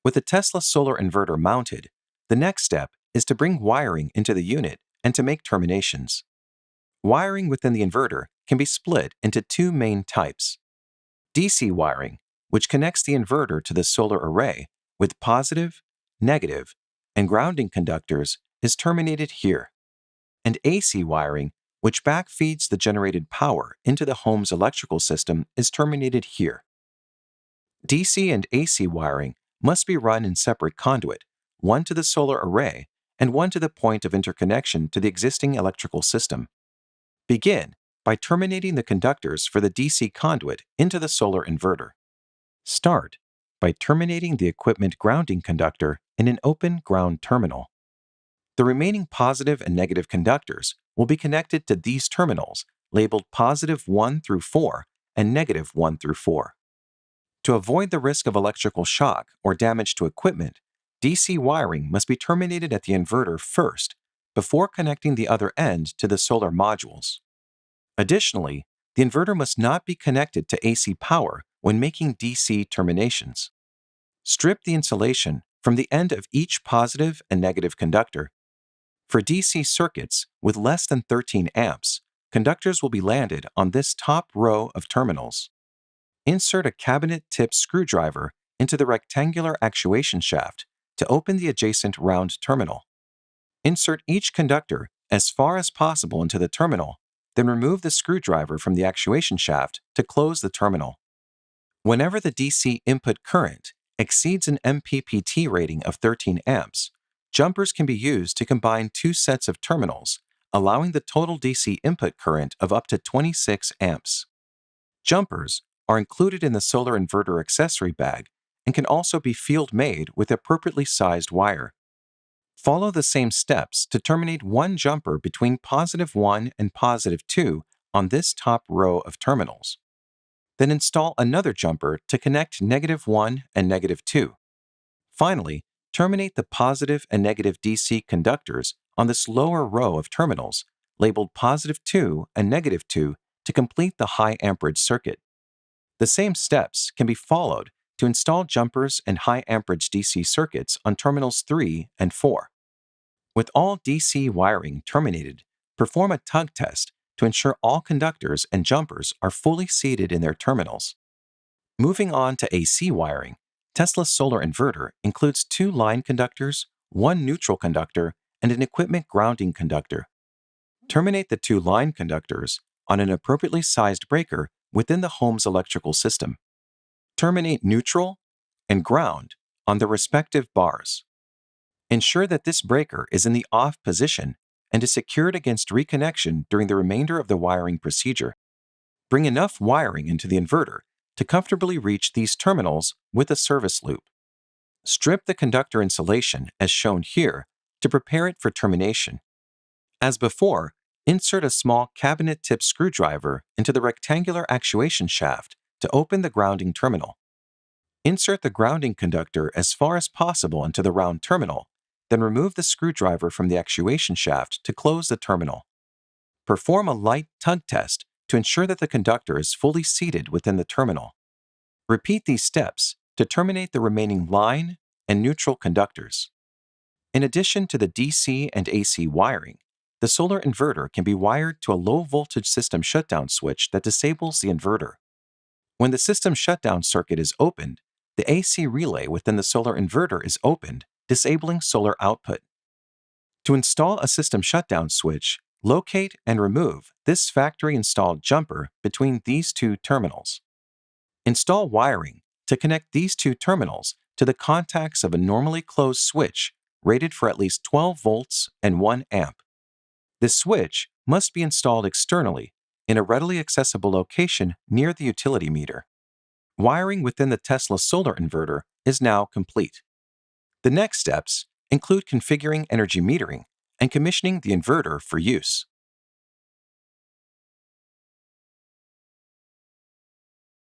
With the Tesla Solar Inverter mounted, the next step is to bring wiring into the unit and to make terminations. Wiring within the inverter can be split into two main types. DC wiring, which connects the inverter to the solar array with positive, negative, and grounding conductors, is terminated here. And AC wiring, which backfeeds the generated power into the home's electrical system, is terminated here. DC and AC wiring must be run in separate conduit, one to the solar array and one to the point of interconnection to the existing electrical system. Begin by terminating the conductors for the DC conduit into the solar inverter. Start by terminating the equipment grounding conductor in an open ground terminal. The remaining positive and negative conductors will be connected to these terminals labeled positive 1 through 4 and negative 1 through 4. To avoid the risk of electrical shock or damage to equipment, DC wiring must be terminated at the inverter first before connecting the other end to the solar modules. Additionally, the inverter must not be connected to AC power when making DC terminations. Strip the insulation from the end of each positive and negative conductor. For DC circuits with less than 13 amps, conductors will be landed on this top row of terminals. Insert a cabinet-tip screwdriver into the rectangular actuation shaft to open the adjacent round terminal. Insert each conductor as far as possible into the terminal, then remove the screwdriver from the actuation shaft to close the terminal. Whenever the DC input current exceeds an MPPT rating of 13 amps, jumpers can be used to combine two sets of terminals, allowing the total DC input current of up to 26 amps. Jumpers are included in the solar inverter accessory bag and can also be field-made with appropriately sized wire. Follow the same steps to terminate one jumper between positive 1 and positive 2 on this top row of terminals. Then install another jumper to connect negative 1 and negative 2. Finally, terminate the positive and negative DC conductors on this lower row of terminals, labeled positive 2 and negative 2, to complete the high amperage circuit. The same steps can be followed to install jumpers and high amperage DC circuits on terminals 3 and 4. With all DC wiring terminated, perform a tug test to ensure all conductors and jumpers are fully seated in their terminals. Moving on to AC wiring, Tesla Solar Inverter includes 2 line conductors, 1 neutral conductor, and an equipment grounding conductor. Terminate the 2 line conductors on an appropriately sized breaker within the home's electrical system. Terminate neutral and ground on the respective bars. Ensure that this breaker is in the off position and is secured against reconnection during the remainder of the wiring procedure. Bring enough wiring into the inverter to comfortably reach these terminals with a service loop. Strip the conductor insulation as shown here to prepare it for termination. As before, insert a small cabinet-tip screwdriver into the rectangular actuation shaft to open the grounding terminal. Insert the grounding conductor as far as possible into the round terminal, then remove the screwdriver from the actuation shaft to close the terminal. Perform a light tug test to ensure that the conductor is fully seated within the terminal. Repeat these steps to terminate the remaining line and neutral conductors. In addition to the DC and AC wiring, the solar inverter can be wired to a low-voltage system shutdown switch that disables the inverter. When the system shutdown circuit is opened, the AC relay within the solar inverter is opened, disabling solar output. To install a system shutdown switch, locate and remove this factory-installed jumper between these 2 terminals. Install wiring to connect these 2 terminals to the contacts of a normally closed switch rated for at least 12 volts and 1 amp. This switch must be installed externally in a readily accessible location near the utility meter. Wiring within the Tesla Solar Inverter is now complete. The next steps include configuring energy metering and commissioning the inverter for use.